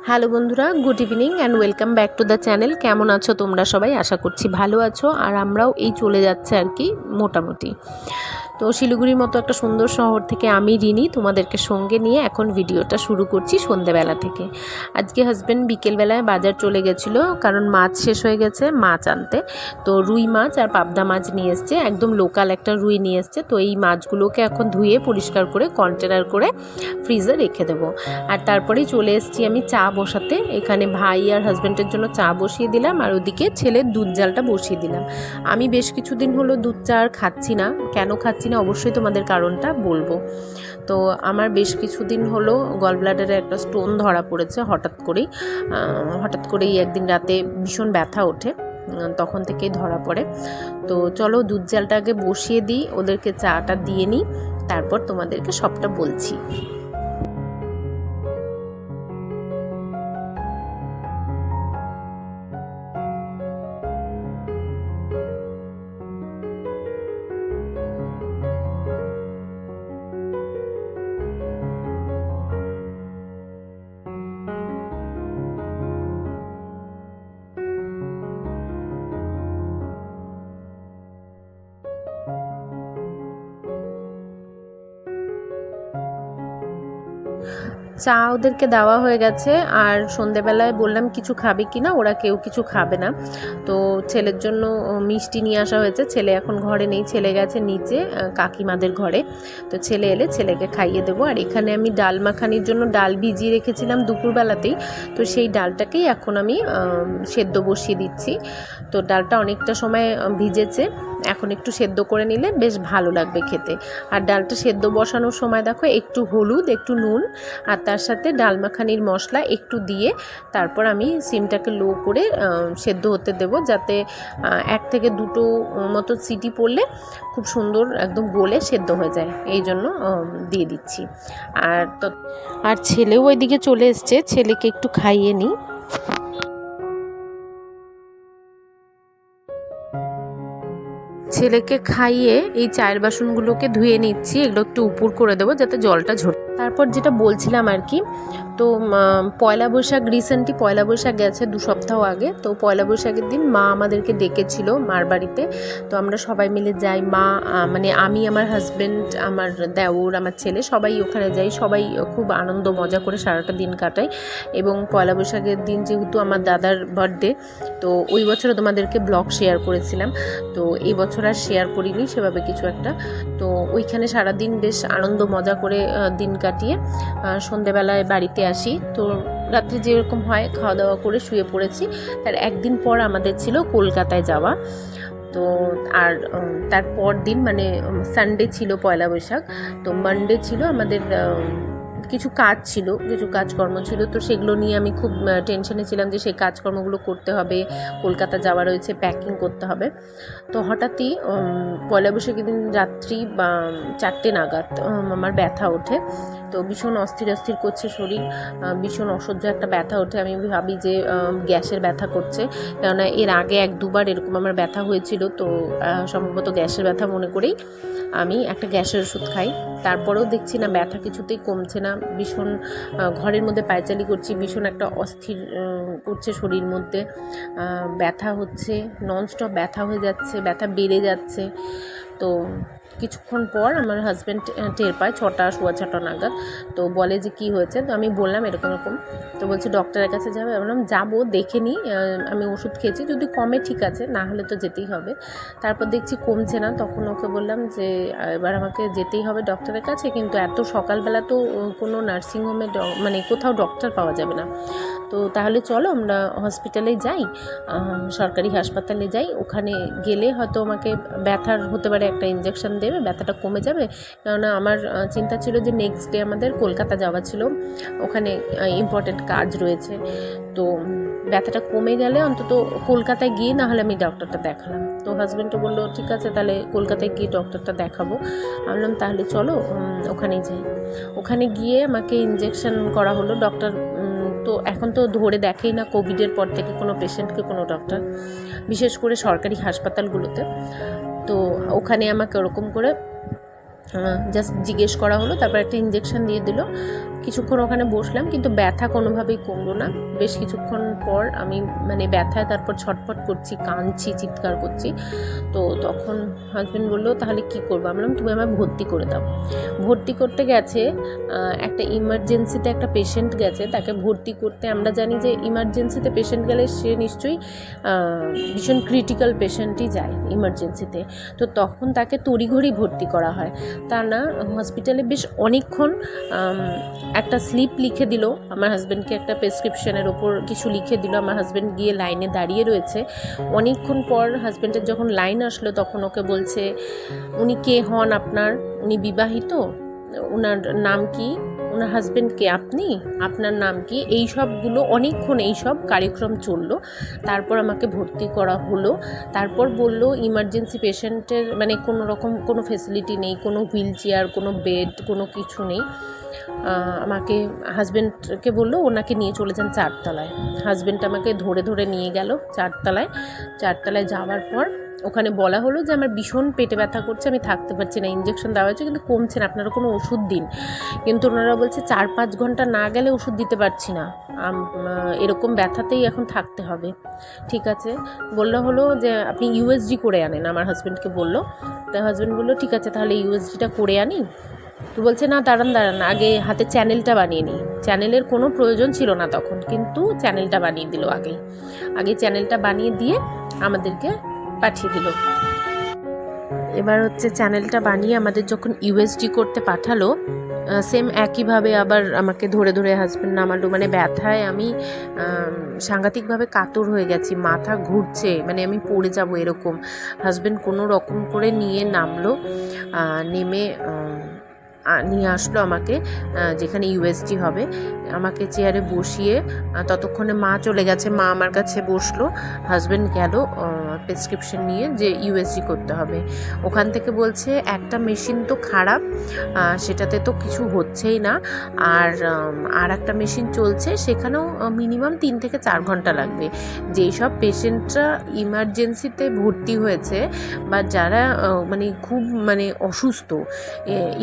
Hello বন্ধুরা, good evening and welcome back to the channel. কেমন আছো তোমরা সবাই? আশা করছি ভালো আছো। আর আমরাও এই চলে যাচ্ছে আর কি মোটামুটি। তো শিলিগুড়ির মতো একটা সুন্দর শহর থেকে আমি রিনি তোমাদেরকে সঙ্গে নিয়ে এখন ভিডিওটা শুরু করছি সন্ধ্যেবেলা থেকে। আজকে হাজব্যান্ড বিকেলবেলায় বাজার চলে গেছিলো, কারণ মাছ শেষ হয়ে গেছে, মাছ আনতে। তো রুই মাছ আর পাবদা মাছ নিয়ে এসছে, একদম লোকাল একটা রুই নিয়ে এসছে। তো এই মাছগুলোকে এখন ধুয়ে পরিষ্কার করে কন্টেনার করে ফ্রিজে রেখে দেবো। আর তারপরেই চলে এসেছি আমি চা বসাতে। এখানে ভাই আর হাজব্যান্ডের জন্য চা বসিয়ে দিলাম, আর ওদিকে ছেলের দুধ জালটা বসিয়ে দিলাম। আমি বেশ কিছুদিন হলো দুধ চা আর খাচ্ছি না। কেন খাচ্ছি না অবশ্যই তোমাদের কারণটা বলবো। তো আমার বেশ কিছুদিন হলো গল ব্লাডারে একটা স্টোন ধরা পড়েছে হঠাৎ করেই একদিন রাতে ভীষণ ব্যথা ওঠে, তখন থেকেই ধরা পড়ে। তো চলো দুধ জালটা আগে বসিয়ে দিই, ওদেরকে চাটা দিয়ে নিই, তারপর তোমাদেরকে সবটা বলছি। চা ওদেরকে দেওয়া হয়ে গেছে, আর সন্ধেবেলায় বললাম কিছু খাবে কি না, ওরা কেউ কিছু খাবে না। তো ছেলের জন্য মিষ্টি নিয়ে আসা হয়েছে। ছেলে এখন ঘরে নেই, ছেলে গেছে নিচে কাকিমাদের ঘরে। তো ছেলে এলে ছেলেকে খাইয়ে দেবো। আর এখানে আমি ডাল মাখানির জন্য ডাল ভিজিয়ে রেখেছিলাম দুপুরবেলাতেই, তো সেই ডালটাকেই এখন আমি সেদ্ধ বসিয়ে দিচ্ছি। তো ডালটা অনেকটা সময় ভিজেছে, এখন একটু সেদ্ধ করে নিলে বেশ ভালো লাগবে খেতে। আর ডালটা সেদ্ধ বসানোর সময় দেখো একটু হলুদ, একটু নুন, আর তার সাথে ডাল মাখানির মশলা একটু দিয়ে তারপর আমি সিমটাকে লো করে সেদ্ধ হতে দেব, যাতে 1 থেকে 2টো মতো সিটি পড়লে খুব সুন্দর একদম গলে সেদ্ধ হয়ে যায়, এই জন্য দিয়ে দিচ্ছি। আর ছেলেও ওইদিকে চলে এসছে, ছেলেকে একটু খাইয়ে নিই। ছেলেকে খাইয়ে এই চায়ের বাসনগুলোকে ধুয়ে নিচ্ছি, এগুলো একটু উপুর করে দেবো যাতে জলটা ঝরে। তারপর যেটা বলছিলাম আর কি, তো পয়লা বৈশাখ, রিসেন্টলি পয়লা বৈশাখ গেছে 2 সপ্তাহ আগে। তো পয়লা বৈশাখের দিন মা আমাদেরকে ডেকেছিল মার বাড়িতে। তো আমরা সবাই মিলে যাই, মা মানে আমি, আমার হাজব্যান্ড, আমার দেওর, আমার ছেলে সবাই ওখানে যাই। সবাই খুব আনন্দ মজা করে সারাটা দিন কাটাই। এবং পয়লা বৈশাখের দিন যেহেতু আমার দাদার বার্থডে, তো ওই বছরও তোমাদেরকে ব্লগ শেয়ার করেছিলাম। তো এই বছর আর শেয়ার করিনি সেভাবে কিছু একটা। তো ওইখানে সারাদিন বেশ আনন্দ মজা করে দিন কাটিয়ে সন্ধেবেলায় বাড়িতে আসি। তো রাত্রে যেরকম হয় খাওয়া দাওয়া করে শুয়ে পড়েছি। তার একদিন পর আমাদের ছিল কলকাতায় যাওয়া। তো আর তারপর দিন মানে সানডে ছিল পয়লা বৈশাখ, তো মানডে ছিল আমাদের কিছু কাজকর্ম ছিল। তো সেগুলো নিয়ে আমি খুব টেনশনে ছিলাম যে সেই কাজকর্মগুলো করতে হবে, কলকাতা যাওয়া রয়েছে, প্যাকিং করতে হবে। তো হঠাৎই পয়লা বৈশাখের দিন রাত্রি 4টে নাগাদ আমার ব্যথা ওঠে। তো ভীষণ অস্থির করছে শরীর, ভীষণ অসহ্য একটা ব্যথা ওঠে। আমি ভাবি যে গ্যাসের ব্যথা করছে, কেননা এর আগে 1-2বার এরকম আমার ব্যথা হয়েছিল। তো সম্ভবত গ্যাসের ব্যথা মনে করেই আমি একটা গ্যাসের ওষুধ খাই। তারপরেও দেখছি না ব্যথা কিছুতেই কমছে না, ভীষণ ঘরের মধ্যে পায়চারি করছি, ভীষণ একটা অস্থির করছে শরীর মধ্যে, ব্যথা হচ্ছে, ননস্টপ ব্যথা হয়ে যাচ্ছে, ব্যথা বেড়ে যাচ্ছে। তো কিছুক্ষণ পর আমার হাজব্যান্ড টের পায় 6টা নাগাদ। তো বলে যে কি হয়েছে, তো আমি বললাম এরকম। তো বলছে ডক্টরের কাছে যাবে। বললাম যাবো, দেখে নিই, আমি ওষুধ খেয়েছি, যদি কমে ঠিক আছে, না হলে তো যেতেই হবে। তারপর দেখছি কমছে না, তখন ওকে বললাম যে এবার আমাকে যেতেই হবে ডক্টরের কাছে, কিন্তু এত সকালবেলা তো কোনো নার্সিংহোমে মানে কোথাও ডক্টর পাওয়া যাবে না। তো তাহলে চলো আমরা হসপিটালে যাই, সরকারি হাসপাতালে যাই। ওখানে গেলে হয়তো আমাকে ব্যথার হতে পারে একটা ইঞ্জেকশন দেবে, ব্যথাটা কমে যাবে। কেননা আমার চিন্তা ছিল যে নেক্সট ডে আমাদের কলকাতা যাওয়া ছিল, ওখানে ইম্পর্টেন্ট কাজ রয়েছে। তো ব্যথাটা কমে গেলে অন্তত কলকাতায় গিয়ে না হলে আমি ডক্টরটা দেখালাম। তো হাজব্যান্ডও বললো ঠিক আছে, তাহলে কলকাতায় গিয়ে ডক্টরটা দেখাবো। আমি বললাম তাহলে চলো ওখানেই যাই। ওখানে গিয়ে আমাকে ইঞ্জেকশন করা হলো। ডক্টর তো এখন তো ধরে দেখেই না কোভিডের পর থেকে কোনো পেশেন্টকে কোনো ডক্টর, বিশেষ করে সরকারি হাসপাতালগুলোতে। তো ওখানে আমাকে ওরকম করে জাস্ট জিজ্ঞেস করা হলো, তারপর একটা ইঞ্জেকশন দিয়ে দিল। কিছুক্ষণ ওখানে বসলাম, কিন্তু ব্যথা কোনোভাবেই কমলো না। বেশ কিছুক্ষণ পর আমি মানে ব্যথায় তারপর ছটফট করছি, কাঁদছি, চিৎকার করছি। তো তখন হাজব্যান্ড বললো তাহলে কি করবো? আমি বললাম তুমি আমায় ভর্তি করে দাও। ভর্তি করতে গেছে, একটা ইমার্জেন্সিতে একটা পেশেন্ট গেছে, তাকে ভর্তি করতে, আমরা জানি যে ইমার্জেন্সিতে পেশেন্ট গেলে সে নিশ্চয়ই ভীষণ ক্রিটিক্যাল পেশেন্টই যায় ইমার্জেন্সিতে। তো তখন তাকে তড়িঘড়ি ভর্তি করা হয়। তা না, হসপিটালে বেশ অনেকক্ষণ একটা স্লিপ লিখে দিল আমার হাজব্যান্ডকে, একটা প্রেসক্রিপশনের ওপর কিছু লিখে দিল। আমার হাজব্যান্ড গিয়ে লাইনে দাঁড়িয়ে রয়েছে। অনেকক্ষণ পর হাজব্যান্ডের যখন লাইন আসলো, তখন ওকে বলছে উনি কে হন আপনার, উনি বিবাহিত, ওনার নাম কি, ওনার হাজব্যান্ডকে আপনি, আপনার নাম কি, এই সবগুলো অনেকক্ষণ এইসব কার্যক্রম চললো। তারপর আমাকে ভর্তি করা হলো। তারপর বলল ইমার্জেন্সি পেশেন্টের মানে কোনো রকম কোনো ফেসিলিটি নেই, কোনো হুইল চেয়ার, কোনো বেড, কোনো কিছু নেই। আমাকে হাজব্যান্ডকে বললো ওনাকে নিয়ে চলে যান 4 তলায়। হাজব্যান্ড আমাকে ধরে ধরে নিয়ে গেল 4 তলায়। 4 তলায় যাওয়ার পর ওখানে বলা হলো যে আমার ভীষণ পেটে ব্যথা করছে, আমি থাকতে পারছি না, ইঞ্জেকশন দেওয়া হয়েছে কিন্তু কমছে না, আপনারা কোনো ওষুধ দিন। কিন্তু ওনারা বলছে 4-5 ঘন্টা না গেলে ওষুধ দিতে পারছি না, এরকম ব্যথাতেই এখন থাকতে হবে। ঠিক আছে, বললো হলো যে আপনি ইউএসজি করে আনেন, আমার হাজব্যান্ডকে বললো। তা হাজব্যান্ড বললো ঠিক আছে তাহলে ইউএসজিটা করে আনি। তো বলছে না দাঁড়ান আগে হাতে চ্যানেলটা বানিয়ে নিই। চ্যানেলের কোনো প্রয়োজন ছিল না তখন, কিন্তু চ্যানেলটা বানিয়ে দিল আগে চ্যানেলটা বানিয়ে দিয়ে আমাদেরকে পাঠিয়ে দিল। এবার হচ্ছে চ্যানেলটা বানিয়ে আমাদের যখন ইউএসজি করতে পাঠালো, সেম একইভাবে আবার আমাকে ধরে ধরে হাজব্যান্ড নামালো। মানে ব্যথায় আমি সাংঘাতিকভাবে কাতর হয়ে গেছি, মাথা ঘুরছে, মানে আমি পড়ে যাব এরকম। হাজব্যান্ড কোনো রকম করে নিয়ে নামলো, নেমে নিয়ে আসলো আমাকে যেখানে ইউএসজি হবে। আমাকে চেয়ারে বসিয়ে ততক্ষণে মা চলে গেছে, মা আমার কাছে বসলো। হাজব্যান্ড গেল প্রেসক্রিপশন নিয়ে যে ইউএসজি করতে হবে। ওখান থেকে বলছে একটা মেশিন তো খারাপ, সেটাতে তো কিছু হচ্ছেই না, আর একটা মেশিন চলছে, সেখানেও মিনিমাম 3 থেকে 4 ঘন্টা লাগবে। যেই সব পেশেন্টরা ইমার্জেন্সিতে ভর্তি হয়েছে বা যারা মানে খুব মানে অসুস্থ,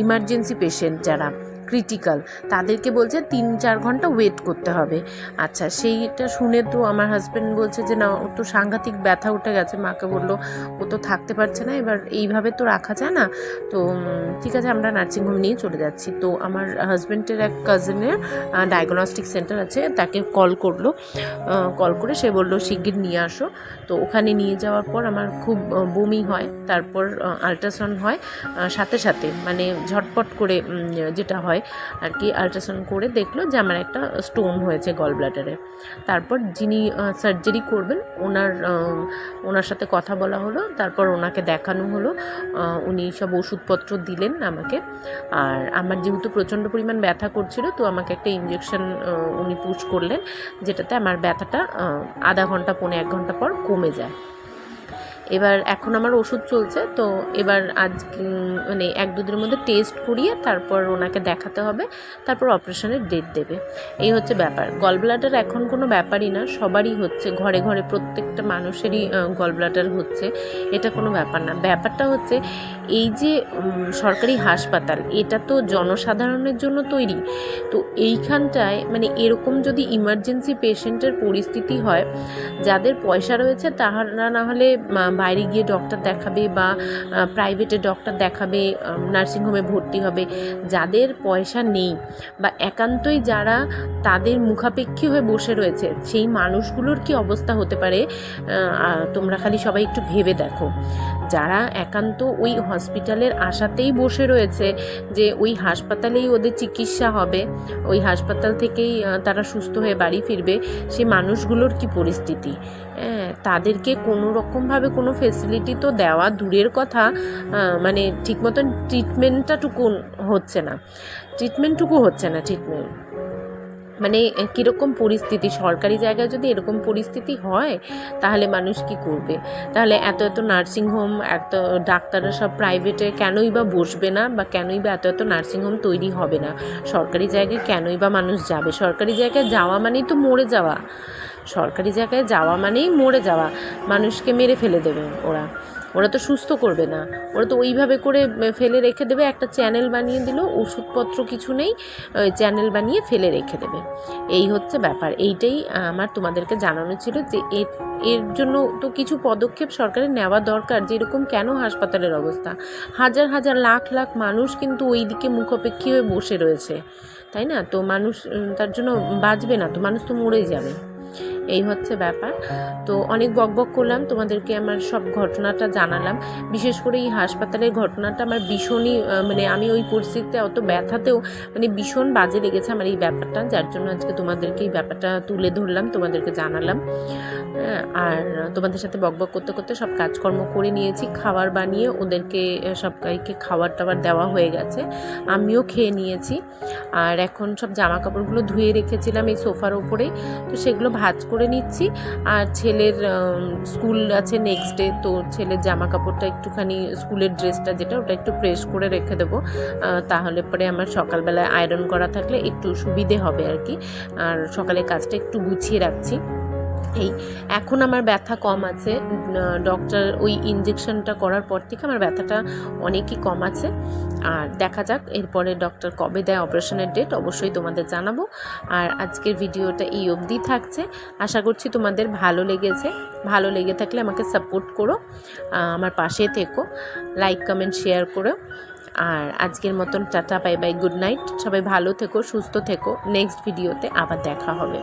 ইমার্জেন্সি পেশেন্ট যারা ক্রিটিক্যাল, তাদেরকে বলছে 3-4 ঘন্টা ওয়েট করতে হবে। আচ্ছা, সেইটা শুনে তো আমার হাজব্যান্ড বলছে যে না, ও তো সাংঘাতিক ব্যথা উঠে গেছে। মাকে বললো ও তো থাকতে পারছে না, এবার এইভাবে তো রাখা যায় না, তো ঠিক আছে আমরা নার্সিংহোম নিয়ে চলে যাচ্ছি। তো আমার হাজব্যান্ডের এক কাজিনের ডায়াগনস্টিক সেন্টার আছে, তাকে কল করে সে বললো শিগগির নিয়ে আসো। তো ওখানে নিয়ে যাওয়ার পর আমার খুব বমি হয়, তারপর আল্ট্রাসাউন্ড হয় সাথে সাথে, মানে ঝটপট করে যেটা হয় আর কি, আল্ট্রাসাউন্ড করে দেখলো যে আমার একটা স্টোন হয়েছে গল ব্লাডারে। তারপর যিনি সার্জারি করবেন ওনার সাথে কথা বলা হলো, তারপর ওনাকে দেখানো হলো, উনি সব ওষুধপত্র দিলেন আমাকে। আর আমার যেহেতু প্রচণ্ড পরিমাণ ব্যথা করছিল, তো আমাকে একটা ইঞ্জেকশন উনি পুশ করলেন, যেটাতে আমার ব্যথাটা আধা ঘন্টা 1 ঘন্টা পর কমে যায়। এবার এখন আমার ওষুধ চলছে, তো এবার আজ মানে 1-2 দিনের মধ্যে টেস্ট করিয়ে তারপর ওনাকে দেখাতে হবে, তারপর অপারেশনের ডেট দেবে। এই হচ্ছে ব্যাপার। গল ব্লাডার এখন কোনো ব্যাপারই না, সবারই হচ্ছে, ঘরে ঘরে প্রত্যেকটা মানুষেরই গল ব্লাডার হচ্ছে, এটা কোনো ব্যাপার না। ব্যাপারটা হচ্ছে এই যে সরকারি হাসপাতাল, এটা তো জনসাধারণের জন্য তৈরি। তো এইখানটায় মানে এরকম যদি ইমার্জেন্সি পেশেন্টের পরিস্থিতি হয়, যাদের পয়সা রয়েছে তাহারা না হলে বাইরে গিয়ে ডক্টর দেখাবে বা প্রাইভেটে ডক্টর দেখাবে, নার্সিংহোমে ভর্তি হবে। যাদের পয়সা নেই বা একান্তই যারা তাদের মুখাপেক্ষী হয়ে বসে রয়েছে, সেই মানুষগুলোর কি অবস্থা হতে পারে তোমরা খালি সবাই একটু ভেবে দেখো। যারা একান্ত ওই হসপিটালের আশাতেই বসে রয়েছে যে ওই হাসপাতালেই ওদের চিকিৎসা হবে, ওই হাসপাতাল থেকেই তারা সুস্থ হয়ে বাড়ি ফিরবে, সেই মানুষগুলোর কি পরিস্থিতি। তাদেরকে কোনো রকমভাবে কোনো ফেসিলিটি তো দেওয়া দূরের কথা, মানে ঠিক মতন ট্রিটমেন্টটুকু হচ্ছে না। মানে কীরকম পরিস্থিতি, সরকারি জায়গায় যদি এরকম পরিস্থিতি হয় তাহলে মানুষ কি করবে? তাহলে এত নার্সিংহোম, এত ডাক্তাররা সব প্রাইভেটে কেনই বা বসবে না, বা কেনই বা এত নার্সিংহোম তৈরি হবে না? সরকারি জায়গায় কেনই বা মানুষ যাবে? সরকারি জায়গায় যাওয়া মানেই তো মরে যাওয়া, মানুষকে মেরে ফেলে দেবে ওরা। ওরা তো সুস্থ করবে না, ওরা তো ওইভাবে করে ফেলে রেখে দেবে, একটা চ্যানেল বানিয়ে দিল, ওষুধপত্র কিছু নেই, চ্যানেল বানিয়ে ফেলে রেখে দেবে। এই হচ্ছে ব্যাপার। এইটাই আমার তোমাদেরকে জানানো ছিল যে এর জন্য তো কিছু পদক্ষেপ সরকারের নেওয়া দরকার। যেরকম কেন হাসপাতালের অবস্থা, হাজার হাজার লাখ লাখ মানুষ কিন্তু ওই দিকে মুখাপেক্ষী হয়ে বসে রয়েছে, তাই না? তো মানুষ তার জন্য বাঁচবে না, তো মানুষ তো মরেই যাবে। এই হচ্ছে ব্যাপার। তো অনেক বকবক করলাম, তোমাদেরকে আমার সব ঘটনাটা জানালাম। বিশেষ করে এই হাসপাতালের ঘটনাটা আমার ভীষণই মানে আমি ওই পরিস্থিতিতে অত ব্যথাতেও মানে ভীষণ বাজে লেগেছে আমার এই ব্যাপারটা, যার জন্য আজকে তোমাদেরকে এই ব্যাপারটা তুলে ধরলাম, তোমাদেরকে জানালাম। আর তোমাদের সাথে বকবক করতে করতে সব কাজকর্ম করে নিয়েছি, খাবার বানিয়ে ওদেরকে সবাইকে খাবার টাবার দেওয়া হয়ে গেছে, আমিও খেয়ে নিয়েছি। আর এখন সব জামা কাপড়গুলো ধুয়ে রেখেছিলাম এই সোফার ওপরেই, তো সেগুলো ভাঁজ করে নিচ্ছি। আর ছেলের স্কুল আছে নেক্সট ডে, তো ছেলের জামা কাপড়টা একটুখানি স্কুলের ড্রেসটা যেটা ওটা একটু প্রেস করে রেখে দেবো, তাহলে পরে আমার সকালবেলায় আয়রন করা থাকলে একটু সুবিধে হবে আর কি। আর সকালের কাজটা একটু গুছিয়ে রাখছি। এই এখন আমার ব্যথা কম আছে, ডক্টর ওই ইঞ্জেকশনটা করার পর থেকে আমার ব্যথাটা অনেকই কম আছে। আর দেখা যাক এরপরে ডক্টর কবে দেয় অপারেশনের ডেট, অবশ্যই তোমাদের জানাবো। আর আজকের ভিডিওটা এই অবধি থাকছে, আশা করছি তোমাদের ভালো লেগেছে। ভালো লেগে থাকলে আমাকে সাপোর্ট করো, আমার পাশে থেকো, লাইক কমেন্ট শেয়ার করো। আর আজকের মতন tata, bye bye, good night. সবাই ভালো থেকো, সুস্থ থেকো। নেক্সট ভিডিওতে আবার দেখা হবে।